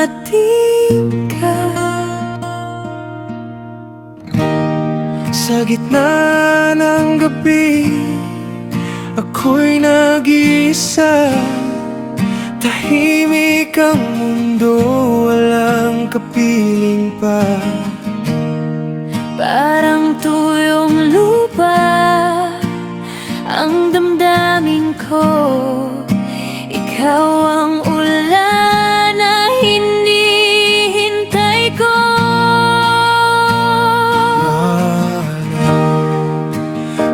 dumating ka. Sa gitna ng gabi, ako'y nag-iisa. Tahimik ang mundo, walang kapiling pa. Parang tuyong lupa ang damdamin ko. Ikaw ang ulan na hinihintay ko.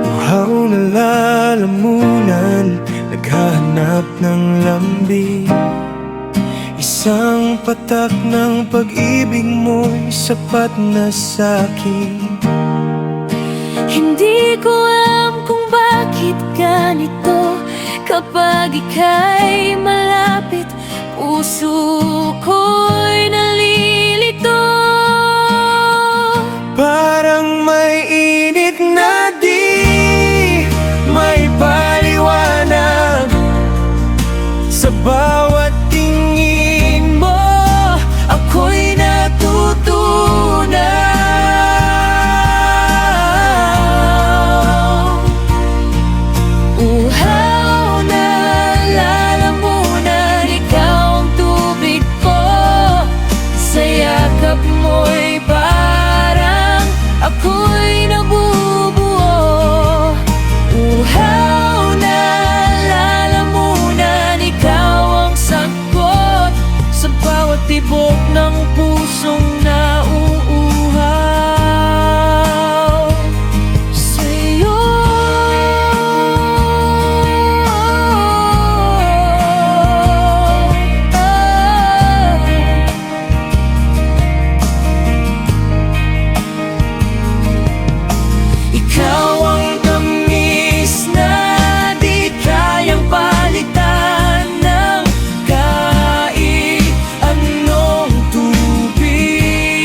Uhaw na lalamunan, naghahanap ng lambing. Isang patak ng pag-ibig mo'y sapat na sa'kin. Hindi ko alam kung bakit ganito. Kapag ika'y malapit, puso ko'y nalilito. Parang may init na di may paliwanag. Sa bawat tingin mo, ako'y natutunaw. Uhaw na lalamunan, ikaw ang tubig ko. Sa yakap mo'y parang ako'y nabubuo. Uhaw na lalamunan, ikaw ang sagot sa bawat tibok ng pusong nauuhaw sa'yo. Ikaw ang tamis na di kayang palitan ng kahit anong tubig.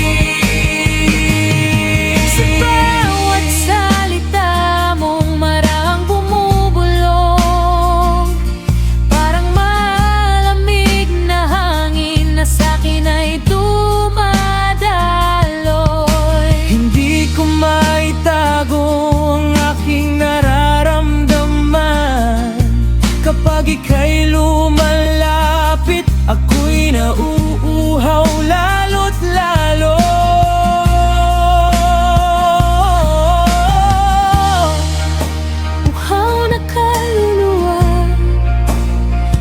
Sa bawat salita mong marang bumubulong, parang malamig na hangin na sa'kin ay dumadaloy. Hindi ko maitago ang aking nararamdaman. Kapag ika'y lumalapit, ako'y nauuhaw lalo't lalo. Uhaw na kaluluwa,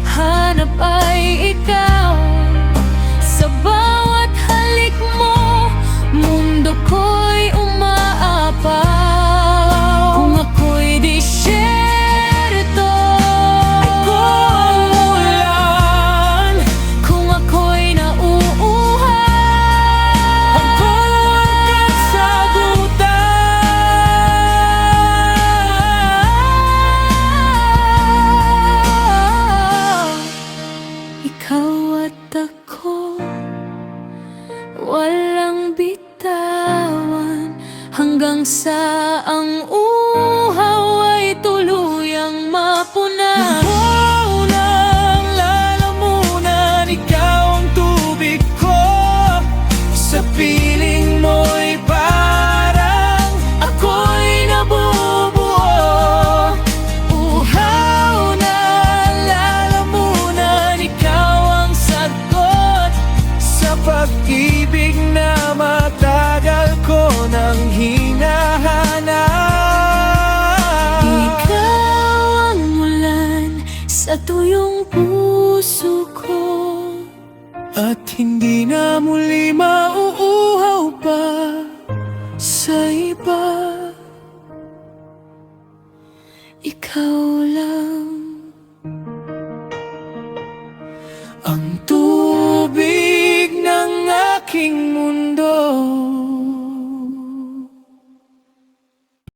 hanap ay ikaw. Sa bawat halik mo, mundo ko'y umaapaw. Kung ako'y disyerto, Ako ang ulan, kung ako'y nauuhaw, ako ang kasagutan. ikaw at ako, walang bitawan, hanggang sa ang uhaw ay tuluyang mapuna. Uhaw ng lalamunan, ikaw ang tubig ko. Sa piling mo'y parang ako'y nabubuo. Uhaw ng lalamunan, ikaw ang sagot sa pag-ibig na matagal ko nang hinahanap. Ikaw ang ulan sa tuyong puso ko. At hindi na muli mauuhaw pa sa iba. Ikaw lang Ang tubig ng aking